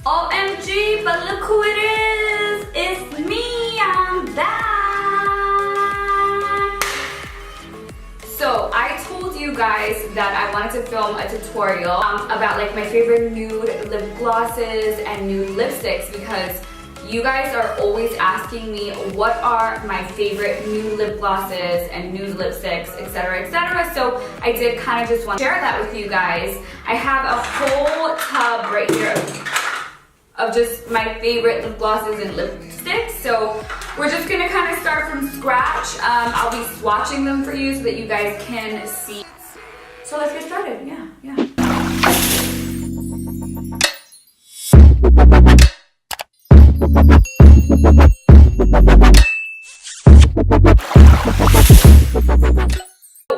OMG, but look who it is! It's me, I'm back! So I told you guys that I wanted to film a tutorial about like my favorite nude lip glosses and nude lipsticks because you guys are always asking me what are my favorite nude lip glosses and nude lipsticks, etc, etc. So I did kind of just want to share that with you guys. I have a whole tub right here of just my favorite lip glosses and lipsticks. So we're just gonna kind of start from scratch. I'll be swatching them for you so that you guys can see. So let's get started, yeah.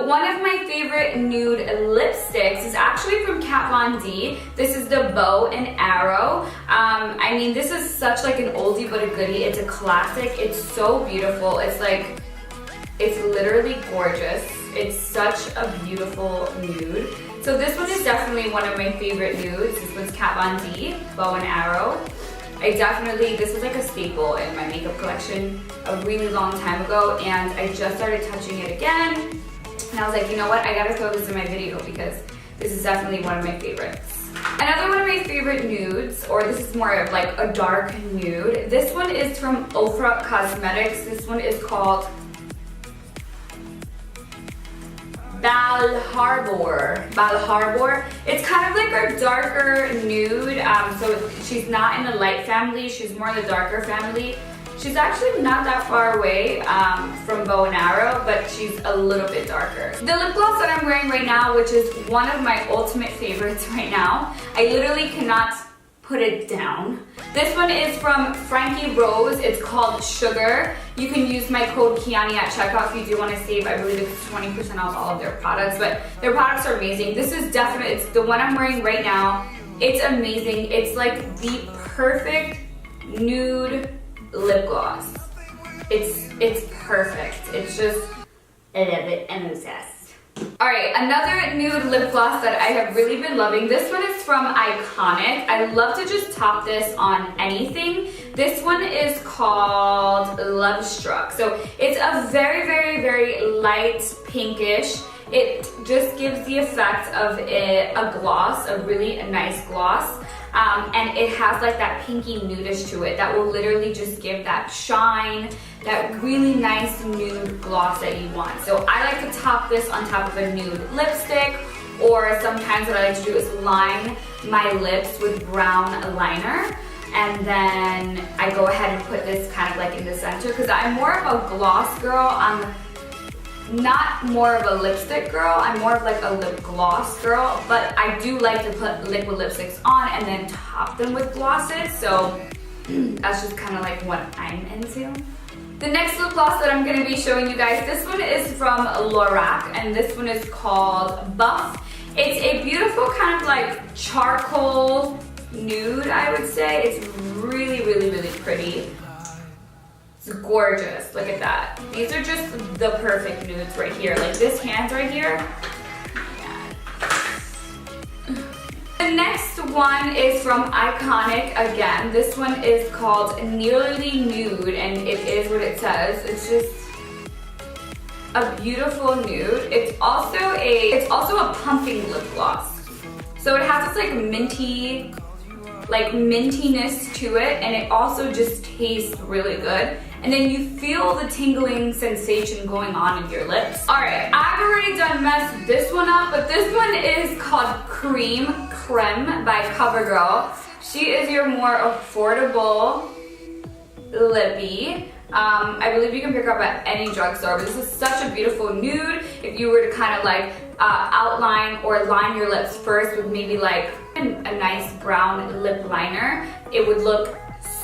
One of my favorite nude lipsticks is actually from Kat Von D. This is the Bow and Arrow. I mean, this is such like an oldie but a goodie. It's a classic. It's so beautiful. It's like, it's literally gorgeous. It's such a beautiful nude. So this one is definitely one of my favorite nudes. This one's Kat Von D, Bow and Arrow. This was like a staple in my makeup collection a really long time ago, and I just started touching it again. And I was like, you know what, I gotta throw this in my video because this is definitely one of my favorites. Another one of my favorite nudes, or this is more of like a dark nude. This one is from Ofra Cosmetics. This one is called Bal Harbor. It's kind of like a darker nude. So she's not in the light family, she's more in the darker family. She's actually not that far away from Bow and Arrow, but she's a little bit darker. The lip gloss that I'm wearing right now, which is one of my ultimate favorites right now, I literally cannot put it down. This one is from Frankie Rose. It's called Sugar. You can use my code Kyanie at checkout if you do want to save. I believe it's 20% off all of their products, but their products are amazing. This is definitely, it's the one I'm wearing right now. It's amazing. It's like the perfect nude lip gloss. It's perfect. It's just, I love it. I'm obsessed. Alright, another nude lip gloss that I have really been loving. This one is from Iconic. I love to just top this on anything. This one is called Love Struck. So it's a very, very, very light pinkish. It just gives the effect of a gloss, a really nice gloss. And it has like that pinky nudish to it that will literally just give that shine, that really nice nude gloss that you want. So I like to top this on top of a nude lipstick, or sometimes what I like to do is line my lips with brown liner, and then I go ahead and put this kind of like in the center because I'm more of a gloss girl. I'm not more of a lipstick girl, I'm more of like a lip gloss girl, but I do like to put liquid lipsticks on and then top them with glosses, so that's just kind of like what I'm into. The next lip gloss that I'm going to be showing you guys, this one is from Lorac, and this one is called Buff. It's a beautiful kind of like charcoal nude, I would say. It's really, really, really pretty. It's gorgeous, look at that. These are just the perfect nudes right here. Like this hand right here. Yeah. The next one is from Iconic again. This one is called Nearly Nude, and it is what it says. It's just a beautiful nude. It's also a pumping lip gloss. So it has this like mintiness to it, and it also just tastes really good. And then you feel the tingling sensation going on in your lips. Alright, I've already done messed this one up, but this one is called Creme by CoverGirl. She is your more affordable lippy. I believe you can pick her up at any drugstore, but this is such a beautiful nude. If you were to kind of like outline or line your lips first with maybe like a nice brown lip liner, it would look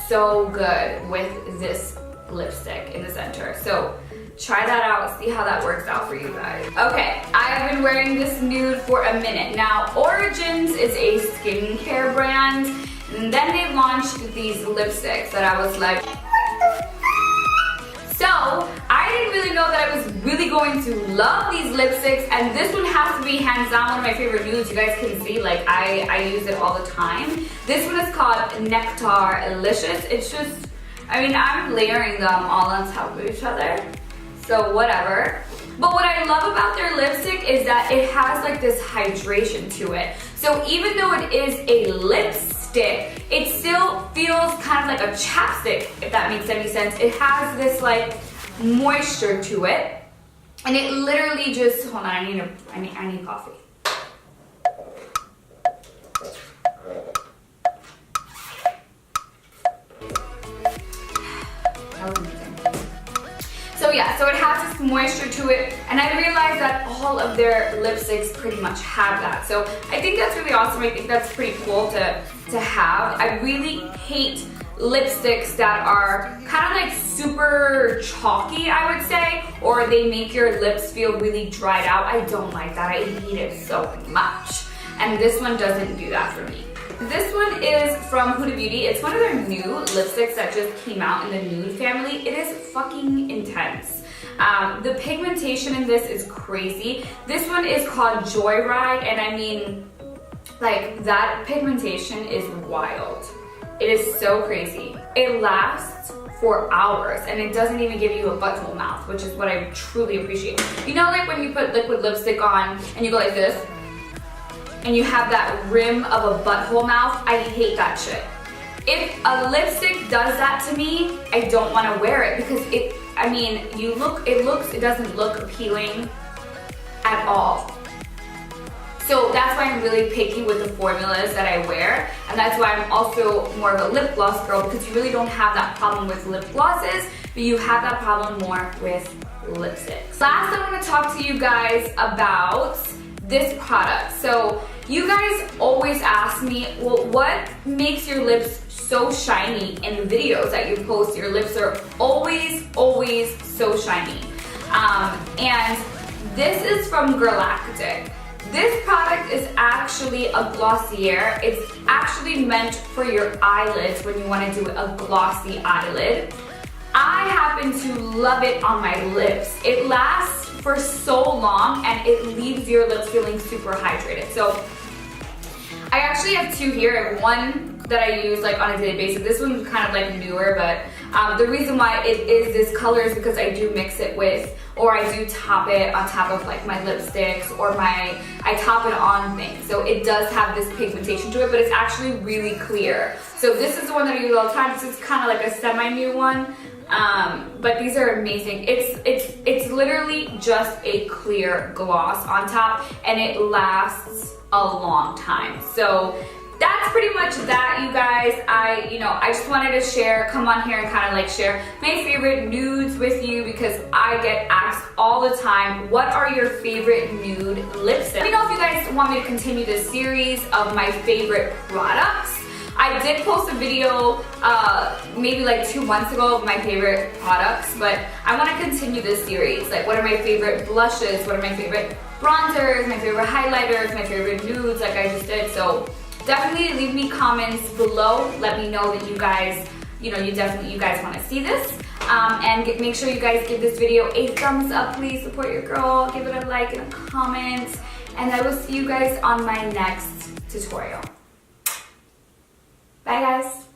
so good with this lipstick in the center. So try that out, see how that works out for you guys. Okay, I have been wearing this nude for a minute. Now, Origins is a skincare brand, and then they launched these lipsticks that I was like, so I didn't really know that I was really going to love these lipsticks, and this one has to be hands down one of my favorite nudes. You guys can see, like, I use it all the time. This one is called Nectarlicious. It's just, I mean, I'm layering them all on top of each other, so whatever. But what I love about their lipstick is that it has like this hydration to it. So even though it is a lipstick, it still feels kind of like a chapstick, if that makes any sense. It has this like moisture to it, and it literally just, hold on, I need coffee. That was amazing. So yeah, so it has this moisture to it, and I realized that all of their lipsticks pretty much have that. So I think that's really awesome. I think that's pretty cool to have. I really hate lipsticks that are kind of like super chalky, I would say, or they make your lips feel really dried out. I don't like that. I hate it so much. And this one doesn't do that for me. This one is from Huda Beauty. It's one of their new lipsticks that just came out in the Nude family. It is fucking intense. The pigmentation in this is crazy. This one is called Joyride, and I mean, like, that pigmentation is wild. It is so crazy. It lasts for hours, and it doesn't even give you a butthole mouth, which is what I truly appreciate. You know, like when you put liquid lipstick on and you go like this, and you have that rim of a butthole mouth? I hate that shit. If a lipstick does that to me, I don't want to wear it, because it doesn't look appealing at all. So that's why I'm really picky with the formulas that I wear, and that's why I'm also more of a lip gloss girl, because you really don't have that problem with lip glosses, but you have that problem more with lipsticks. Last, I want to talk to you guys about this product. So you guys always ask me, well, what makes your lips so shiny in the videos that you post? Your lips are always so shiny. And this is from Galactic. This product is actually a glossier. It's actually meant for your eyelids when you want to do a glossy eyelid. I happen to love it on my lips. It lasts for so long, and it leaves your lips feeling super hydrated. So I actually have two here. I have one that I use like on a daily basis. This one's kind of like newer, but the reason why it is this color is because I do mix it with, or I do top it on top of like my lipsticks, or I top it on things. So it does have this pigmentation to it, but it's actually really clear. So this is the one that I use all the time. This is kind of like a semi-new one. But these are amazing. It's literally just a clear gloss on top, and it lasts a long time. So that's pretty much that, you guys. I just wanted to come on here and kind of like share my favorite nudes with you, because I get asked all the time, what are your favorite nude lipsticks? Let me know if you guys want me to continue this series of my favorite products. I did post a video maybe like 2 months ago of my favorite products, but I want to continue this series. Like, what are my favorite blushes? What are my favorite bronzers? My favorite highlighters? My favorite nudes, like I just did. So definitely leave me comments below. Let me know that you guys, you guys want to see this. And make sure you guys give this video a thumbs up. Please support your girl. Give it a like and a comment. And I will see you guys on my next tutorial. Bye, guys.